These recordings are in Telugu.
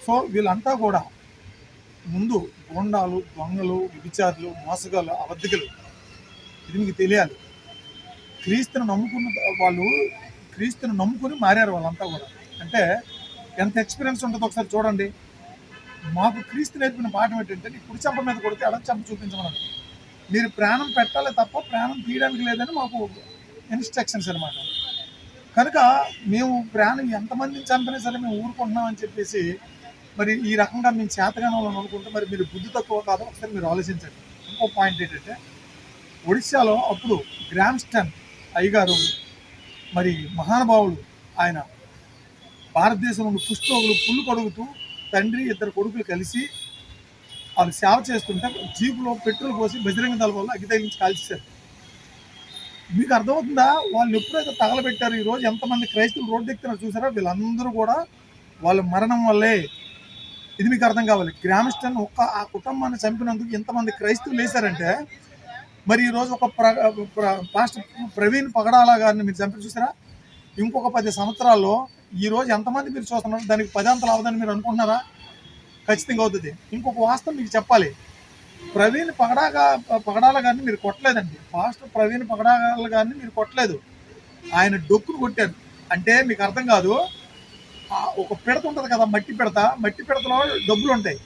సో వీళ్ళంతా కూడా ముందు గోండాలు, దొంగలు, వ్యభిచారులు, మోసగాళ్ళు, అబద్ధికులు. ఇది మీకు తెలియాలి. క్రీస్తుని నమ్ముకున్న వాళ్ళు క్రీస్తుని నమ్ముకుని మారారు వాళ్ళంతా కూడా. అంటే ఎంత ఎక్స్పీరియన్స్ ఉంటుందో ఒకసారి చూడండి. మాకు క్రీస్తు నేర్పిన పాఠం ఏంటంటే, నీ కుడి చెంప మీద కొడితే ఎడమ చెంప చూపించమన్నాడు. మీరు ప్రాణం పెట్టాలి తప్ప ప్రాణం తీయడానికి లేదని మాకు ఇన్స్ట్రక్షన్స్ అనమాట. కనుక మేము ప్రాణం ఎంతమందిని చంపినా సరే మేము ఊరుకుంటున్నామని చెప్పేసి మరి ఈ రకంగా మేము చేతగానే వాళ్ళని అనుకుంటే మరి మీరు బుద్ధి తక్కువ కాదో ఒకసారి మీరు ఆలోచించండి. ఇంకో పాయింట్ ఏంటంటే, ఒడిశాలో అప్పుడు గ్రామ్స్టన్ అయ్యగారు మరి మహానుభావులు, ఆయన భారతదేశంలో ఉన్న కుష్ఠరోగులు పుల్లు కడుగుతూ తండ్రి ఇద్దరు కొడుకులు కలిసి వాళ్ళు సేవ చేస్తుంటే జీపులో పెట్రోల్ పోసి బజరంగ దళం వల్ల అగ్గి తగిలించి కాల్చేశారు. మీకు అర్థమవుతుందా? వాళ్ళు ఎప్పుడైతే తగలబెట్టారు, ఈరోజు ఎంతమంది క్రైస్తవులు రోడ్డు ఎక్కుతున్నారు చూసారా? వీళ్ళందరూ కూడా వాళ్ళ మరణం వల్లే. ఇది మీకు అర్థం కావాలి. గ్రామ్స్టన్ ఆ కుటుంబాన్ని చంపినందుకు ఎంతమంది క్రైస్తవులు వేశారంటే, మరి ఈరోజు ఒక పాస్టర్ ప్రవీణ్ పగడాల గారిని మీరు చంపి చూసారా? ఇంకొక 10 సంవత్సరాల్లో ఈరోజు ఎంతమంది మీరు చూస్తున్నారు? దానికి 10 అంతలు అవదని మీరు అనుకుంటున్నారా? ఖచ్చితంగా అవుతుంది. ఇంకొక వాస్తవం మీకు చెప్పాలి. ప్రవీణ్ పగడాల గారిని మీరు కొట్టలేదండి. పాస్టర్ ప్రవీణ్ పగడాల గారిని మీరు కొట్టలేదు, ఆయన డొక్కును కొట్టారు. అంటే మీకు అర్థం కాదు. ఒక పిడత ఉంటుంది కదా, మట్టి పిడతలో డబ్బులు ఉంటాయి.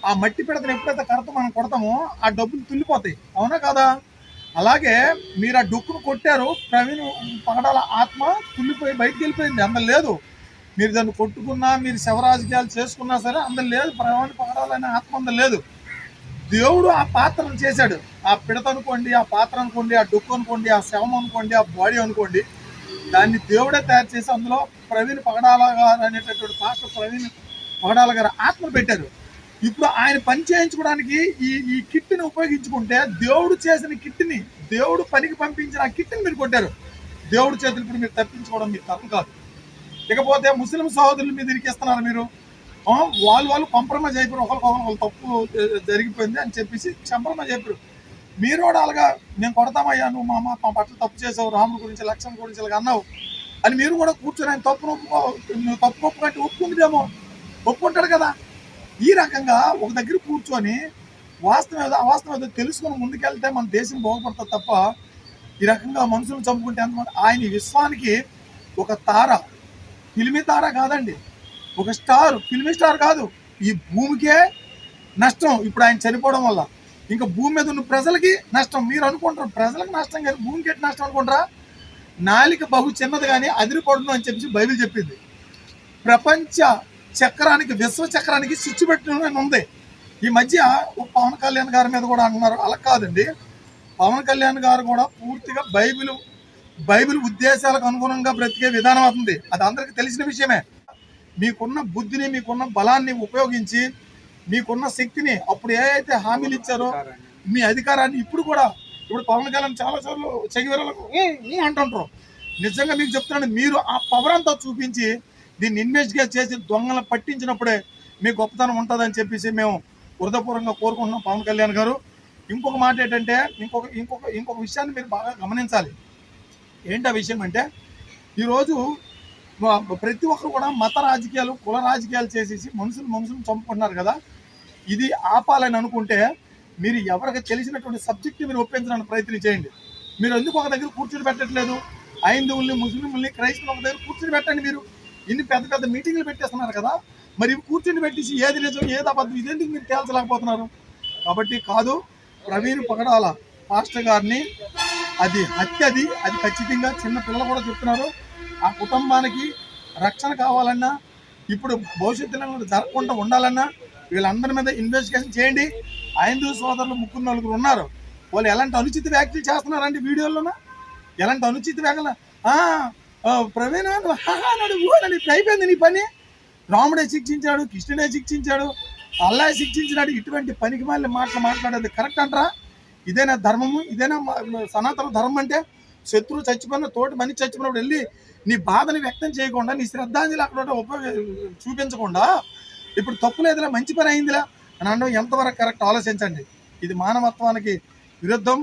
ఆ మట్టి పిడతను ఎప్పుడైతే కడత మనం కొడతామో ఆ డబ్బులు తుల్లిపోతాయి, అవునా కాదా? అలాగే మీరు ఆ డొక్కును కొట్టారు, ప్రవీణ్ పగడాల ఆత్మ తుల్లిపోయి బయటికి వెళ్ళిపోయింది. అందరు లేదు. మీరు దాన్ని కొట్టుకున్నా, మీరు శవరాజకీయాలు చేసుకున్నా సరే అందరు లేదు. ప్రవీణ్ పగడాలనే ఆత్మ అందరు లేదు. దేవుడు ఆ పాత్రను చేశాడు. ఆ పిడత అనుకోండి, ఆ పాత్ర అనుకోండి, ఆ డొక్కు అనుకోండి, ఆ శవం అనుకోండి, ఆ బాడీ అనుకోండి, దాన్ని దేవుడే తయారు చేసి అందులో ప్రవీణ్ పగడాల గారు అనేటటువంటి పాస్టర్ ప్రవీణ్ పగడాల గారు ఆత్మ పెట్టారు. ఇప్పుడు ఆయన పని చేయించుకోవడానికి ఈ కిట్ని ఉపయోగించుకుంటే, దేవుడు చేసిన కిట్ని, దేవుడు పనికి పంపించిన ఆ కిట్ని మీరు కొట్టారు. దేవుడి చేతులు ఇప్పుడు మీరు తప్పించుకోవడం మీకు తప్పు కాదు. ఇకపోతే ముస్లిం సహోదరుల మీద ఇరికిస్తున్నారు మీరు. వాళ్ళు కాంప్రమైజ్ అయిపోయారు, ఒకరికొకరు తప్పు జరిగిపోయింది అని చెప్పేసి కాంప్రమైజ్ అయిపోయారు. మీరు కూడా అలాగా నేను కొడతామయ్యా, నువ్వు మా పట్ల తప్పు చేసావు, రాముడి గురించి లక్ష్మణ్ గురించి ఇలాగ అన్నావు అని మీరు కూడా కూర్చొని ఆయన నువ్వు తప్పు ఒప్పుకంటే ఒప్పుకుందేమో, ఒప్పుకుంటాడు కదా. ఈ రకంగా ఒక దగ్గర కూర్చొని వాస్తవం ఏదో అవాస్తవం ఏదో తెలుసుకొని ముందుకెళ్తే మన దేశం బాగుపడుతుంది తప్ప ఈ రకంగా మనుషులు చంపుకుంటే ఎంతమంది. ఆయన విశ్వానికి ఒక తార, ఫిల్మీ తార కాదండి, ఒక స్టార్, ఫిల్మీ స్టార్ కాదు. ఈ భూమికే నష్టం ఇప్పుడు ఆయన చనిపోవడం వల్ల. ఇంకా భూమి మీద ఉన్న ప్రజలకి నష్టం. మీరు అనుకుంటారు ప్రజలకు నష్టం కానీ భూమికి ఎట్టి నష్టం అనుకుంటారా? నాలిక బహు చిన్నది కానీ అదిరిపడుతుంది అని చెప్పేసి బైబిల్ చెప్పింది. ప్రపంచ చక్రానికి, విశ్వ చక్రానికి స్విచ్ పెట్టడం ఉంది. ఈ మధ్య పవన్ కళ్యాణ్ గారి మీద కూడా అంటున్నారు. అలా కాదండి, పవన్ కళ్యాణ్ గారు కూడా పూర్తిగా బైబిల్ ఉద్దేశాలకు అనుగుణంగా బ్రతికే విధానం అవుతుంది. అది అందరికీ తెలిసిన విషయమే. మీకున్న బుద్ధిని, మీకున్న బలాన్ని ఉపయోగించి, మీకున్న శక్తిని, అప్పుడు ఏదైతే హామీలు ఇచ్చారో మీ అధికారాన్ని ఇప్పుడు పవన్ కళ్యాణ్ చాలాసార్లు చెగివెరలకు అంటుంటారు. నిజంగా మీకు చెప్తున్నాను, మీరు ఆ పవర్ అంతా చూపించి దీన్ని ఇన్వెస్టిగేట్ చేసి దొంగలను పట్టించినప్పుడే మీ గొప్పతనం ఉంటుందని చెప్పేసి మేము హృదయపూర్వకంగా కోరుకుంటున్నాం పవన్ కళ్యాణ్ గారు. ఇంకొక మాట ఏంటంటే, ఇంకొక విషయాన్ని మీరు బాగా గమనించాలి. ఏంటి ఆ విషయం అంటే, ఈరోజు ప్రతి ఒక్కరు కూడా మత రాజకీయాలు, కుల రాజకీయాలు చేసేసి మనుషులు చంపుకుంటున్నారు కదా. ఇది ఆపాలని అనుకుంటే మీరు ఎవరికి తెలిసినటువంటి సబ్జెక్ట్ని మీరు ఒప్పించడానికి ప్రయత్నం చేయండి. మీరు ఎందుకు ఒక దగ్గర కూర్చుని పెట్టట్లేదు? హైందువుల్ని, ముస్లింల్ని, క్రైస్తవులు ఒక దగ్గర కూర్చుని పెట్టండి. మీరు ఇన్ని పెద్ద మీటింగ్లు పెట్టేస్తున్నారు కదా, మరి కూర్చుని పెట్టేసి ఏది నిజం ఏది అబద్ధం ఇదేంటికి మీరు తేల్చలేకపోతున్నారు. కాబట్టి కాదు, ప్రవీణ్ పగడాల పాస్టర్ గారిని అది హత్య, అది ఖచ్చితంగా చిన్న పిల్లలు కూడా చెప్తున్నారు. ఆ కుటుంబానికి రక్షణ కావాలన్నా, ఇప్పుడు భవిష్యత్తులో జరగకుండా ఉండాలన్నా వీళ్ళందరి మీద ఇన్వెస్టిగేషన్ చేయండి. హైందవ సోదరులు 3-4 ఉన్నారు. వాళ్ళు ఎలాంటి అనుచిత వ్యాఖ్యలు చేస్తున్నారండి వీడియోలోన, ఎలాంటి అనుచిత వ్యాఖ్యలు. ప్రవీణ్ అన్నాడు, ఇప్పుడు అయిపోయింది నీ పని. రాముడే శిక్షించాడు, కృష్ణుడే శిక్షించాడు, అల్లా శిక్షించినాడు. ఇటువంటి పనికి మళ్ళీ మాట్లాడేది కరెక్ట్ అంటారా? ఇదేనా ధర్మము? ఇదేనా సనాతన ధర్మం? అంటే శత్రువు చచ్చిపోయిన, తోటి మనిషి చచ్చిపోయినప్పుడు వెళ్ళి నీ బాధని వ్యక్తం చేయకుండా, నీ శ్రద్ధాంజలి అక్కడ చూపించకుండా ఇప్పుడు తప్పు లేదులే, మంచి పని అయిందిలే అని అనడం ఎంతవరకు కరెక్ట్ ఆలోచించండి. ఇది మానవత్వానికి విరుద్ధం.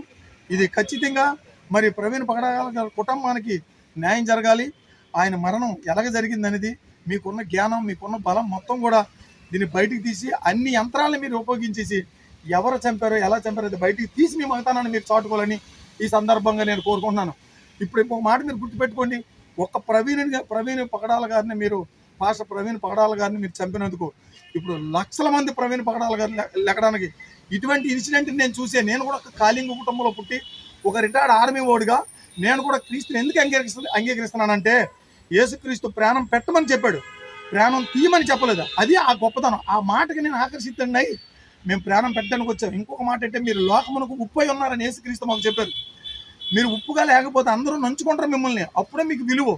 ఇది ఖచ్చితంగా మరి ప్రవీణ్ పగడాల కుటుంబానికి న్యాయం జరగాలి. ఆయన మరణం ఎలాగ జరిగిందనేది మీకున్న జ్ఞానం, మీకున్న బలం మొత్తం కూడా దీన్ని బయటికి తీసి అన్ని యంత్రాలను మీరు ఉపయోగించేసి ఎవరు చంపారో ఎలా చంపారో అది బయటికి తీసి మీ మగతనాన్ని మీరు చాటుకోవాలని ఈ సందర్భంగా నేను కోరుకుంటున్నాను. ఇప్పుడు ఇంకొక మాట మీరు గుర్తుపెట్టుకోండి, ఒక్క ప్రవీణ్ పగడాల గారిని మీరు పాస్టర్ ప్రవీణ్ పగడాల గారిని మీరు చంపినందుకు ఇప్పుడు లక్షల మంది ప్రవీణ్ పగడాల గారిని లెక్కడానికి ఇటువంటి ఇన్సిడెంట్ నేను చూసే, నేను కూడా ఒక కాళింగ కుటుంబంలో పుట్టి ఒక రిటైర్డ్ ఆర్మీ ఓడిగా నేను కూడా క్రీస్తుని ఎందుకు అంగీకరిస్తున్నానంటే యేసుక్రీస్తు ప్రాణం పెట్టమని చెప్పాడు, ప్రాణం తీయమని చెప్పలేదు. అది ఆ గొప్పతనం. ఆ మాటకి నేను ఆకర్షితండి మేము ప్రాణం పెట్టడానికి వచ్చాం. ఇంకొక మాట అంటే మీరు లోకమునకు ఉప్పు అయి ఉన్నారని యేసుక్రీస్తు మాకు చెప్పారు. మీరు ఉప్పుగా లేకపోతే అందరూ నంచుకుంటారు మిమ్మల్ని, అప్పుడే మీకు విలువ.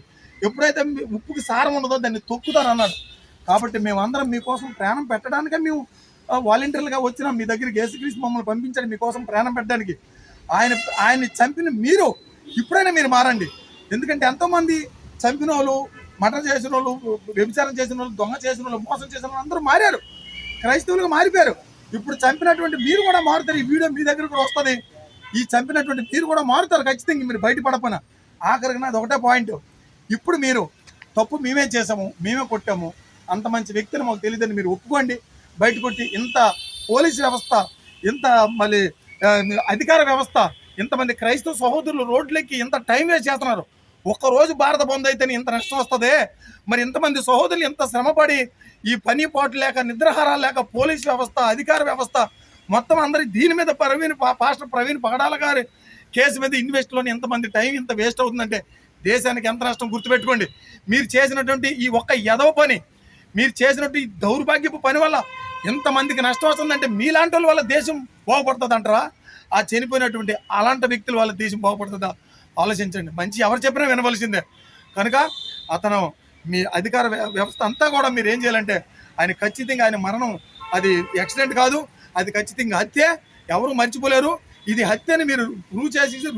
ఎప్పుడైతే ఉప్పుకి సారం ఉండదో దాన్ని తొక్కుతారు అన్నాడు. కాబట్టి మేమందరం మీకోసం ప్రాణం పెట్టడానికే మేము వాలంటీర్లుగా వచ్చినాం మీ దగ్గరికి. యేసుక్రీస్తు మమ్మల్ని పంపించాడు మీకోసం ప్రాణం పెట్టడానికి. ఆయన్ని చంపిన మీరు ఇప్పుడైనా మీరు మారండి. ఎందుకంటే ఎంతోమంది చంపిన వాళ్ళు, మర్డర్ చేసిన వాళ్ళు, వ్యభిచారం చేసిన వాళ్ళు, దొంగ చేసిన వాళ్ళు, మోసం చేసిన వాళ్ళు అందరూ మారారు, క్రైస్తవులుగా మారిపోయారు. ఇప్పుడు చంపినటువంటి మీరు కూడా మారుతారు. ఈ వీడియో మీ దగ్గర కూడా వస్తుంది. ఈ చంపినటువంటి మీరు కూడా మారుతారు ఖచ్చితంగా, మీరు బయటపడపోయినా. ఆఖరికి నాది ఒకటే పాయింట్, ఇప్పుడు మీరు తప్పు మేమే చేసాము, మేమే కొట్టాము, అంత మంచి వ్యక్తిని మాకు తెలియదని మీరు ఒప్పుకోండి. బయట కొట్టి ఇంత పోలీస్ వ్యవస్థ, ఇంత మళ్ళీ అధికార వ్యవస్థ, ఇంతమంది క్రైస్తవ సహోదరులు రోడ్లెక్కి ఇంత టైం వేస్ట్ చేస్తున్నారు. ఒక్కరోజు భారత బంద్ అయితేనే ఇంత నష్టం వస్తుంది. మరి ఇంతమంది సహోదరులు ఇంత శ్రమపడి ఈ పని పాటు లేక, నిద్రాహారాలు లేక, పోలీస్ వ్యవస్థ, అధికార వ్యవస్థ మొత్తం అందరి దీని మీద పాస్టర్ ప్రవీణ్ పగడాల గారి కేసు మీద ఇన్వెస్ట్లోని ఎంతమంది టైం ఇంత వేస్ట్ అవుతుందంటే దేశానికి ఎంత నష్టం. గుర్తుపెట్టుకోండి, మీరు చేసినటువంటి ఈ ఒక్క ఎదవ పని, మీరు చేసినట్టు ఈ దౌర్భాగ్యపు పని వల్ల ఎంతమందికి నష్టం వస్తుందంటే మీలాంటి వాళ్ళ వల్ల దేశం బాగుపడుతుంది అంటారా? ఆ చనిపోయినటువంటి అలాంటి వ్యక్తుల వల్ల దేశం బాగుపడుతుందా? ఆలోచించండి. మంచి ఎవరు చెప్పినా వినవలసిందే. కనుక అతను మీ అధికార వ్యవస్థ అంతా కూడా మీరు ఏం చేయాలంటే ఆయన ఖచ్చితంగా, ఆయన మరణం అది యాక్సిడెంట్ కాదు, అది ఖచ్చితంగా హత్య, ఎవరు మర్చిపోలేరు. ఇది హత్యని మీరు రుజువు చేసి